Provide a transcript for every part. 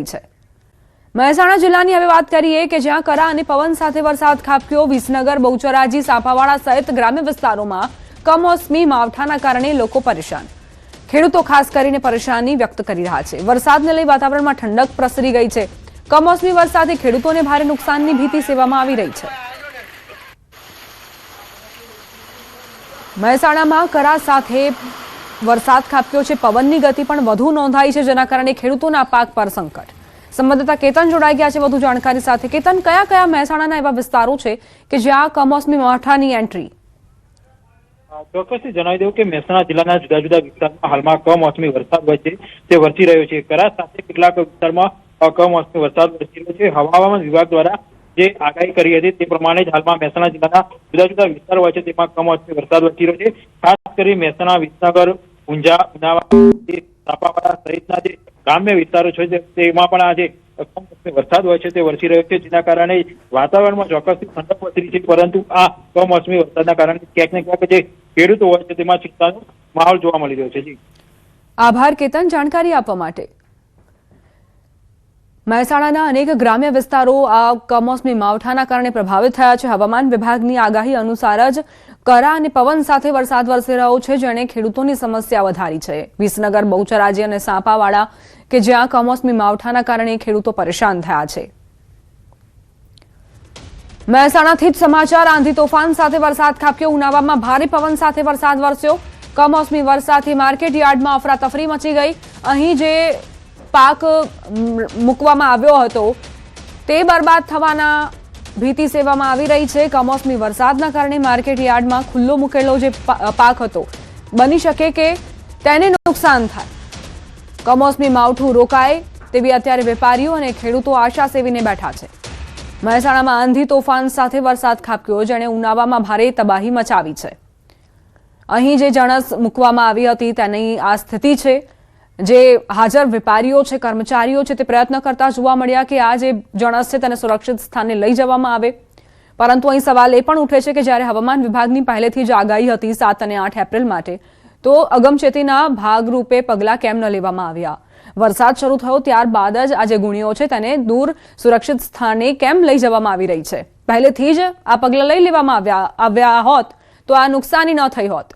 છે। મહેસાણા જિલ્લાની હવે વાત કરીએ કે જ્યાં કરા અને પવન સાથે વરસાદ ખાબક્યો। વિસનગર, બહુચરાજી, સાપાવાડા સહિત ગ્રામ્ય વિસ્તારોમાં કમોસમી માવઠાના કારણે લોકો પરેશાન। ખેડૂતો ખાસ કરીને પરેશાની વ્યક્ત કરી રહ્યા છે। વરસાદને લઈ વાતાવરણમાં ઠંડક પ્રસરી ગઈ છે। કમોસમી વરસાદે ખેડૂતોને ભારે નુકસાનની ભીતિ સેવામાં આવી રહી છે। મહેસાણામાં કરા સાથે વરસાદ ખાબક્યો છે। પવનની ગતિ પણ વધુ નોંધાઈ છે, જેના કારણે ખેડૂતોના પાક પર સંકટ। સંવાદદાતા કેતન જોડાઈ ગયા છે વધુ જાણકારી સાથે। કેતન, કયા કયા મહેસાણાના એવા વિસ્તારો છે કે જ્યાં કમોસમી માવઠાની એન્ટ્રી? ચોક્કસથી જણાવી દઉં કે મહેસાણા જિલ્લાના જુદા જુદા વિસ્તારમાં હાલમાં કમોસમી વરસાદ તે વરસી રહ્યો છે। કરા સાથે કેટલાક વિસ્તારમાં કમોસમી વરસાદ વરસી રહ્યો છે। હવામાન વિભાગ દ્વારા જે આગાહી કરી હતી તે પ્રમાણે જ હાલમાં મહેસાણા જિલ્લાના જુદા જુદા વિસ્તારો હોય છે તેમાં કમોસમી વરસાદ વરસી રહ્યો છે। ખાસ કરી મહેસાણા, વિસનગર, ઊંઝા, ઉનાવા, સાપાવાડા સહિતના જે ગ્રામ્ય વિસ્તારો છે તેમાં પણ આજે કમોસમી વરસાદ હોય છે તે વરસી રહ્યો છે, જેના કારણે વાતાવરણમાં ચોક્કસથી ઠંડક વધી છે। પરંતુ આ કમોસમી વરસાદના કારણે ક્યાંક ને ક્યાંક જે ખેડૂતો હોય છે તેમાં ચિંતાનો માહોલ જોવા મળી રહ્યો છે। જી આભાર કેતન, જાણકારી આપવા માટે। મહેસાણાના અનેક ગ્રામ્ય વિસ્તારો આ કમોસમી માવઠાના કારણે પ્રભાવિત થયા છે। હવામાન વિભાગની આગાહી અનુસાર જ કરા અને પવન સાથે વરસાદ વરસી રહ્યો છે, જેણે ખેડૂતોની સમસ્યા વધારી છે। વિસનગર, બહુચરાજી અને સાપાવાડા કે જ્યાં કમોસમી માવઠાના કારણે ખેડૂતો પરેશાન થયા છે। મહેસાણાથી જ સમાચાર। આંધી તોફાન સાથે વરસાદ ખાબક્યો। ઉનાવામાં ભારે પવન સાથે વરસાદ વરસ્યો। કમોસમી વરસાદથી માર્કેટ યાર્ડમાં અફરાતફરી મચી ગઈ। અહીં જે પાક મૂકવામાં આવ્યો હતો તે બરબાદ થવાના ભીતિ સેવામાં આવી રહી છે। કમોસમી વરસાદના કારણે માર્કેટ યાર્ડમાં ખુલ્લો મૂકેલો જે પાક હતો બની શકે કે તેને નુકસાન થાય। કમોસમી માવઠું રોકાય તેવી અત્યારે વેપારીઓ અને ખેડૂતો આશા સેવીને બેઠા છે। મહેસાણામાં આંધી તોફાન સાથે વરસાદ ખાબક્યો, જેણે ઉનાવામાં ભારે તબાહી મચાવી છે। અહીં જે જણસ મૂકવામાં આવી હતી તેની આ સ્થિતિ છે। જે હાજર વેપારીઓ છે, કર્મચારીઓ છે, તે પ્રયત્ન કરતા જોવા મળ્યા કે આ જે જણસ છે તેને સુરક્ષિત સ્થાને લઈ જવામાં આવે। પરંતુ અહીં સવાલ એ પણ ઉઠે છે કે જ્યારે હવામાન વિભાગની પહેલેથી જ આગાહી હતી 7 અને 8 એપ્રિલ માટે, તો અગમચેતીના ભાગરૂપે પગલાં કેમ ન લેવામાં આવ્યા? વરસાદ શરૂ થયો ત્યારબાદ જ આ જે ગુણીઓ છે તેને દૂર સુરક્ષિત સ્થાને કેમ લઈ જવામાં આવી રહી છે? પહેલેથી જ આ પગલાં લઈ લેવામાં આવ્યા હોત તો આ નુકસાની ન થઈ હોત।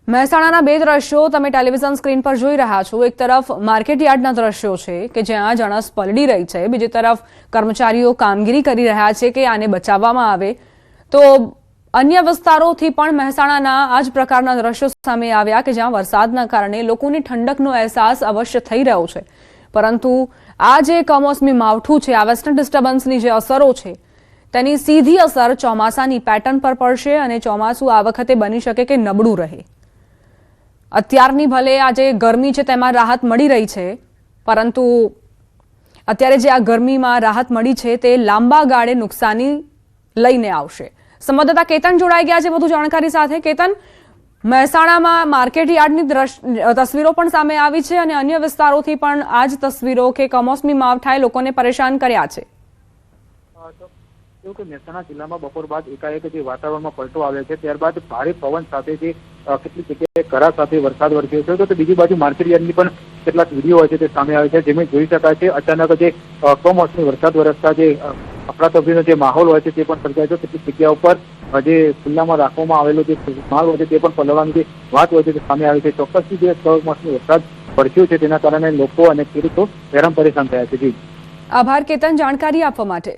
મહેસાણાના બે દ્રશ્યો તમે ટેલિવિઝન સ્ક્રીન પર જોઈ રહ્યા છો। એક તરફ માર્કેટ યાર્ડના દ્રશ્યો છે કે જ્યાં જણસ પલળી રહી છે, બીજી તરફ કર્મચારીઓ કામગીરી કરી રહ્યા છે કે આને બચાવવામાં આવે। તો અન્ય વિસ્તારોથી પણ મહેસાણાના આ જ પ્રકારના દ્રશ્યો સામે આવ્યા કે જ્યાં વરસાદના કારણે લોકોને ઠંડકનો અહેસાસ અવશ્ય થઈ રહ્યો છે, પરંતુ આ જે કમોસમી માવઠું છે, આ વેસ્ટર્ન ડિસ્ટર્બન્સની જે અસરો છે તેની સીધી અસર ચોમાસાની પેટર્ન પર પડશે અને ચોમાસું આ વખતે બની શકે કે નબળું રહે। અત્યારની ભલે આજે ગરમી છે તેમાં રાહત મળી રહી છે, પરંતુ અત્યારે જે આ ગરમીમાં રાહત મળી છે તે લાંબા ગાળે નુકસાની લઈને આવશે। સંવાદદાતા કેતન જોડાઈ ગયા છે વધુ જાણકારી સાથે। કેતન, મહેસાણામાં માર્કેટ યાર્ડની તસવીરો પણ સામે આવી છે અને અન્ય વિસ્તારોથી પણ આ જ તસવીરો કે કમોસમી માવઠાએ લોકોને પરેશાન કર્યા છે। કે મહેસાણા જિલ્લામાં બપોર બાદ એકાએક જે વાતાવરણમાં પલટો આવે છે, ત્યારબાદ ભારે પવન સાથે જે કેટલીક જગ્યાએ કરા સાથે વરસાદ વરસ્યો છે, તો બીજી બાજુ માર્કેટ યાર્ડની પણ કેટલાક વિડીયો હોય છે તે સામે આવે છે, જેમાં જોઈ શકાય છે અચાનક જે કમોસમી વરસાદ વરસતા જે અફરાતફરીનો જે માહોલ હોય છે તે પણ સર્જાય છે। કેટલીક જગ્યા ઉપર જે ખુલ્લામાં રાખવામાં આવેલો જે માલ હોય છે તે પણ પલળવાની જે વાત હોય છે તે સામે આવી છે। ચોક્કસથી જે કમોસમી વરસાદ વરસ્યો છે તેના કારણે લોકો અને ખેડૂતો હેરાન પરેશાન થયા છે। જી આભાર કેતન, જાણકારી આપવા માટે।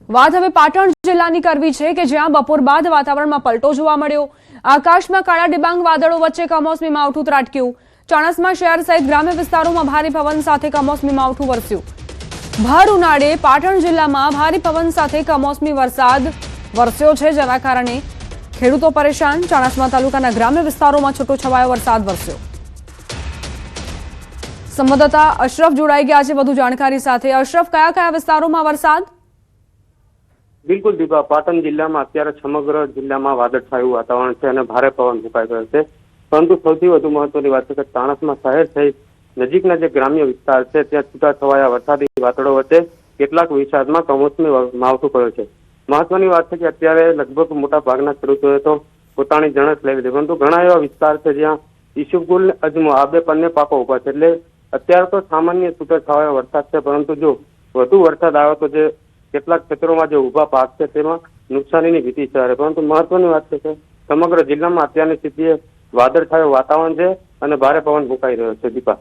વાત હવે પાટણ જિલ્લાની કરવી છે કે જ્યાં બપોર બાદ વાતાવરણમાં પલટો જોવા મળ્યો। આકાશમાં કાળા ડિબાંગ વાદળો વચ્ચે કમોસમી માવઠું ત્રાટક્યું। ચાણસ્મા શહેર સહિત ગ્રામ્ય વિસ્તારોમાં ભારે પવન સાથે કમોસમી માવઠું વરસ્યું। ભર ઉનાળે પાટણ જિલ્લામાં ભારે પવન સાથે કમોસમી વરસાદ વરસ્યો છે, જેના કારણે ખેડૂતો પરેશાન। ચાણસ્મા તાલુકાના ગ્રામ્ય વિસ્તારોમાં છૂટોછવાયો વરસાદ વરસ્યો। સંવાદદાતા અશરફ જોડાઈ ગયા છે વધુ જાણકારી સાથે। અશરફ, કયા કયા વિસ્તારોમાં વરસાદ? બિલકુલ દીપા, પાટણ જિલ્લામાં અત્યારે સમગ્ર જિલ્લામાં વાદળછાયું વાતાવરણ છે અને ભારે પવન ફૂંકાઈ રહ્યો છે, પરંતુ સૌથી વધુ મહત્વની વાત છે કે ચાણસ્મા શહેર સહિત નજીકના જે ગ્રામ્ય વિસ્તાર છે ત્યાં છૂટાછવાયા વરસાદી વાદળો વચ્ચે કેટલાક વિસ્તારમાં કમોસમી માવઠું પડ્યો છે। મહત્વની વાત છે કે અત્યારે લગભગ મોટા ભાગના ખેડૂતોએ તો પોતાની જણસ લેવી હતી, પરંતુ ઘણા એવા વિસ્તાર છે જ્યાં ઈસુફગુલ અજમો આ બે બંને પાકો ઉભા છે. એટલે અત્યારે તો સામાન્ય છૂટાછવાયો વરસાદ છે, પરંતુ જો વધુ વરસાદ આવે તો જે કેટલાક ક્ષેત્રોમાં જે ઉભા પાક છે તેમાં નુકસાનીની ભીતિ છે. પરંતુ મહત્વની વાત છે કે સમગ્ર જિલ્લામાં અત્યારની સ્થિતિએ વાદળછાયું વાતાવરણ છે અને ભારે પવન ફૂંકાઈ રહ્યો છે. દીપા,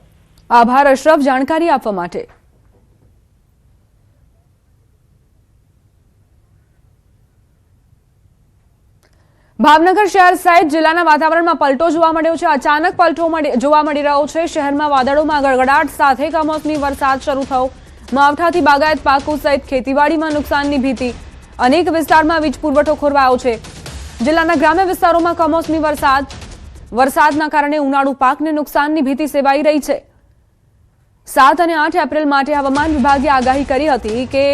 આભાર અશરફ જાણકારી આપવા માટે. ભાવનગર શહેર સહિત જિલ્લાના વાતાવરણમાં પલટો જોવા મળ્યો છે. અચાનક પલટો જોવા મળી રહ્યો છે. શહેરમાં વાદળોમાં ગડગડાટ સાથે કમોસમી વરસાદ શરૂ થયો. માવઠાથી બાગાયત પાકો સહિત ખેતીવાડીમાં નુકસાનની ભીતિ. અનેક વિસ્તારમાં વીજ પુરવઠો ખોરવાયો છે. જિલ્લાના ગ્રામ્ય વિસ્તારોમાં કમોસમી વરસાદના કારણે ઉનાળુ પાકને નુકસાનની ભીતિ સેવાઈ રહી છે. 7 અને 8 એપ્રિલ માટે હવામાન વિભાગે આગાહી કરી હતી કે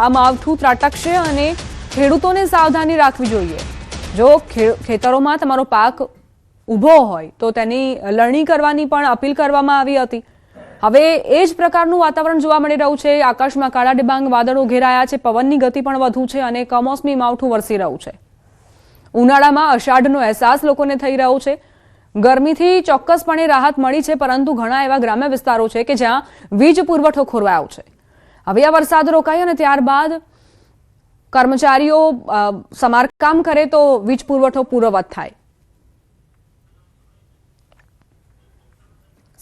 આ માવઠું ત્રાટકશે અને ખેડૂતોને સાવધાની રાખવી જોઈએ. જો ખેતરોમાં તમારો પાક ઊભો હોય તો તેની લણણી કરવાની પણ અપીલ કરવામાં આવી હતી. હવે એ જ પ્રકારનું વાતાવરણ જોવા મળી રહ્યું છે. આકાશમાં કાળા ડિબાંગ વાદળો ઘેરાયા છે. પવનની ગતિ પણ વધુ છે અને કમોસમી માવઠું વરસી રહ્યું છે. ઉનાળામાં અષાઢનો અહેસાસ લોકોને થઈ રહ્યો છે. ગરમીથી ચોક્કસપણે રાહત મળી છે, પરંતુ ઘણા એવા ગ્રામ્ય વિસ્તારો છે કે જ્યાં વીજ પુરવઠો ખોરવાયો છે. હવે આ વરસાદ રોકાય અને ત્યારબાદ કર્મચારીઓ સમારકામ કરે તો વીજ પુરવઠો પૂર્વવત થાય.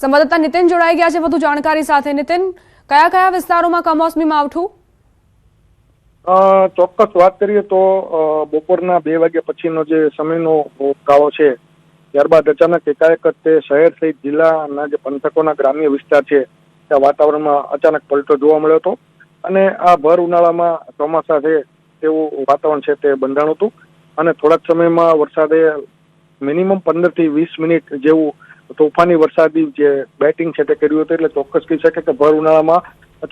સંવાદદાતા નીતિન જોડાઈ ગયા છે વધુ જાણકારી સાથે. નીતિન, કયા કયા વિસ્તારોમાં કમોસમી માવઠું? ચોક્કસ વાત કરીએ તો બપોરના 2 વાગ્યા પછીનો જે સમયનો ગાળો છે, ત્યારબાદ અચાનક એકાએક તે શહેર સહિત જિલ્લાના જે પંથકોના ગ્રામ્ય વિસ્તાર છે ત્યાં વાતાવરણમાં અચાનક પલટો જોવા મળ્યો હતો. અને આ ભર ઉનાળામાં ચોમાસા છે તેવું વાતાવરણ છે તે બંધાણું હતું. અને થોડાક સમયમાં વરસાદે મિનિમમ 15 થી 20 મિનિટ જેવું તોફાની વરસાદી જે બેટિંગ છે તે કર્યું હતું. એટલે ચોક્કસ કહી શકે કે ભર ઉનાળામાં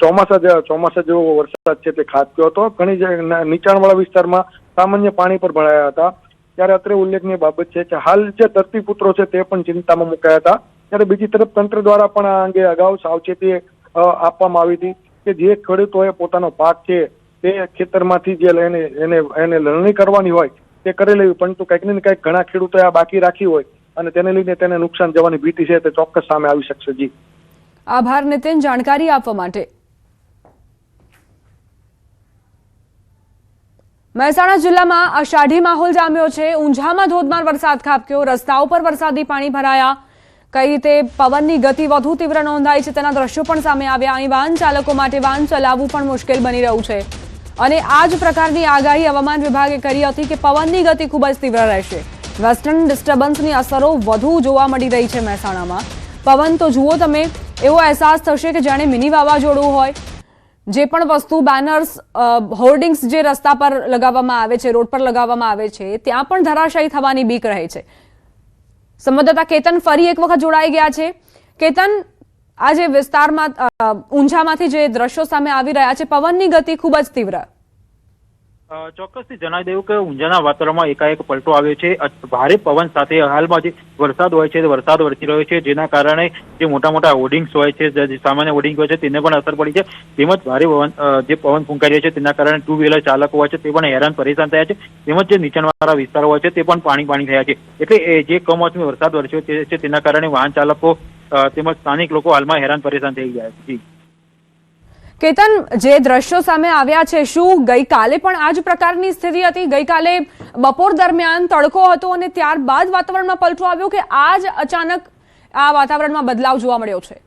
ચોમાસા જેવો વરસાદ છે તે ખાબક્યો હતો. ઘણી નીચાણવાળા વિસ્તારમાં સામાન્ય પાણી પર ભરાયા હતા. ત્યારે અત્રે ઉલ્લેખનીય બાબત છે કે હાલ જે ધરતીપુત્રો છે તે પણ ચિંતામાં મુકાયા હતા. ત્યારે બીજી તરફ તંત્ર દ્વારા પણ આ અંગે અગાઉ સાવચેતી આપવામાં આવી હતી કે જે ખેડૂતોએ પોતાનો પાક છે તે ખેતરમાંથી જે એને લણણી કરવાની હોય તે કરી લેવી, પરંતુ કંઈક ને કંઈક ઘણા ખેડૂતોએ આ બાકી રાખી હોય અને તેને લઈને તેને નુકસાન જવાની ભીતિ છે તે ચોક્કસ સામે આવી શકશે. જી, આભાર નીતિન જાણકારી આપવા માટે. મહેસાણા જિલ્લામાં અષાઢી માહોલ જામ્યો છે. ઊંઝામાં ધોધમાર વરસાદ ખાબક્યો. રસ્તાઓ પર વરસાદી પાણી ભરાયા. કઈ રીતે પવનની ગતિ વધુ તીવ્ર નોંધાઈ છે તેના દ્રશ્યો પણ સામે આવ્યા. અહીં વાહન ચાલકો માટે વાહન ચલાવવું પણ મુશ્કેલ બની રહ્યું છે. અને આ જ પ્રકારની આગાહી હવામાન વિભાગે કરી હતી કે પવનની ગતિ ખૂબ જ તીવ્ર રહેશે. વેસ્ટર્ન ડિસ્ટર્બન્સની અસરો વધુ જોવા મળી રહી છે મહેસાણામાં. પવન તો જુઓ તમે, એવો અહેસાસ થશે કે જાણે મિની વાવાઝોડું હોય. જે પણ વસ્તુ બેનર્સ, હોર્ડિંગ્સ જે રસ્તા પર લગાવવામાં આવે છે, રોડ પર લગાવવામાં આવે છે, ત્યાં પણ ધરાશાયી થવાની બીક રહે છે. સંવાદદાતા કેતન ફરી એક વખત જોડાઈ ગયા છે. કેતન, આ જે વિસ્તારમાં ઊંઝામાંથી જે દ્રશ્યો સામે આવી રહ્યા છે, પવનની ગતિ ખૂબ જ તીવ્ર. ચોક્કસથી જણાવી દેવું કે ઊંઝાના વાતાવરણમાં એકાએક પલટો આવ્યો છે. ભારે પવન સાથે હાલમાં જે વરસાદ હોય છે તે વરસાદ વરસી રહ્યો છે, જેના કારણે જે મોટા મોટા હોર્ડિંગ્સ હોય છે, જે સામાન્ય હોર્ડિંગ હોય છે તેને પણ અસર પડી છે. તેમજ ભારે જે પવન ફૂંકાઈ રહ્યો છે તેના કારણે 2 વ્હીલર ચાલકો હોય છે તે પણ હેરાન પરેશાન થયા છે. તેમજ જે નીચાણવાળા વિસ્તારો હોય છે તે પણ પાણી થયા છે. એટલે જે કમોસમી વરસાદ વરસ્યો છે તેના કારણે વાહન ચાલકો તેમજ સ્થાનિક લોકો હાલમાં હેરાન પરેશાન થઈ ગયા છે. કેતન, જે દ્રશ્યો સામે આવ્યા છે, શું ગઈકાલે પણ આ જ પ્રકારની સ્થિતિ હતી? ગઈકાલે બપોર દરમિયાન તડકો હતો અને ત્યારબાદ વાતાવરણમાં પલટો આવ્યો કે આજ અચાનક આ વાતાવરણમાં બદલાવ જોવા મળ્યો છે?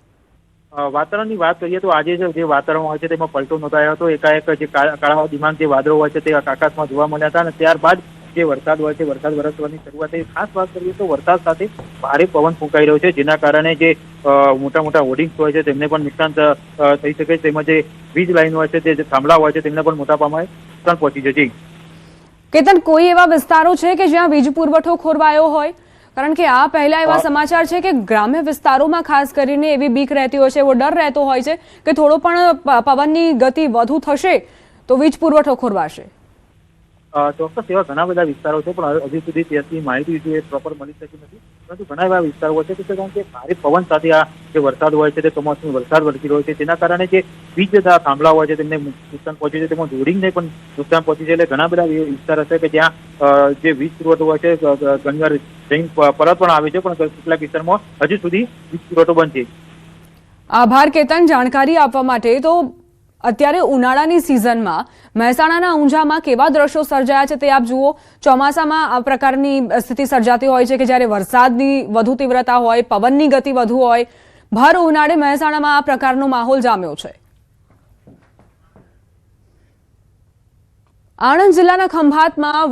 વાતાવરણની વાત કરીએ તો આજે જે વાતાવરણ હોય છે તેમાં પલટો નોંધાયો હતો. એકાએક જે કાળા દિમાગ જે વાદળો હોય છે તે આકાશમાં જોવા મળ્યા હતા અને ત્યારબાદ જે વરસાદ હોય છે, વરસાદ વરસવાની શરૂઆત થઈ. ખાસ વાત કરીએ તો વરસાદ સાથે ભારે પવન ફૂંકાઈ રહ્યો છે, જેના કારણે જે મોટા મોટા હોર્ડિંગ્સ હોય છે તેમને પણ નુકસાન થઈ શકે છે. તેમજ જે વીજ લાઈન હોય છે, જે થાંભલા હોય છે તેમને પણ મોટા પ્રમાણે નુકસાન પહોંચી જશે. કેતન, કોઈ એવા વિસ્તારો છે કે જ્યાં વીજ પુરવઠો ખોરવાયો હોય? કારણ કે આ પહેલા એવા સમાચાર છે કે ગ્રામ્ય વિસ્તારોમાં ખાસ કરીને એવી બીક રહેતી હોય છે, એવો ડર રહેતો હોય છે કે થોડો પણ પવનની ગતિ વધુ થશે તો વીજ પુરવઠો ખોરવાશે. ચોક્કસ એવા ઘણા બધા વિસ્તારો છે, પણ હજુ સુધી ત્યાંથી માહિતી જે પ્રોપર મળી શકી નથી. પરંતુ ઘણા એવા વિસ્તારો છે કે કારણ કે ભારે પવન સાથે આ જે વરસાદ હોય છે તે કમોસમી વરસાદ વરસી રહ્યો છે, તેના કારણે જે વીજ થાંભલા હોય છે તેમને નુકસાન પહોંચે છે, તેમાં દોરીને પણ નુકસાન પહોંચે છે. એટલે ઘણા બધા વિસ્તાર હશે કે જ્યાં જે વીજ પુરવઠો હોય છે ઘણીવાર જઈને પરત પણ આવે છે, પણ કેટલાક વિસ્તારમાં હજુ સુધી વીજ પુરવઠો બંધ છે. આભાર કેતન જાણકારી આપવા માટે. તો અત્યારે ઉનાળાની સિઝનમાં મહેસાણાના ઊંઝામાં કેવા દ્રશ્યો સર્જાયા છે તે આપ જુઓ. ચોમાસામાં આ પ્રકારની સ્થિતિ સર્જાતી હોય છે કે જ્યારે વરસાદની વધુ તીવ્રતા હોય, પવનની ગતિ વધુ હોય. ભર ઉનાળે મહેસાણામાં આ પ્રકારનો માહોલ જામ્યો છે. આણંદ જિલ્લાના ખંભાતમાં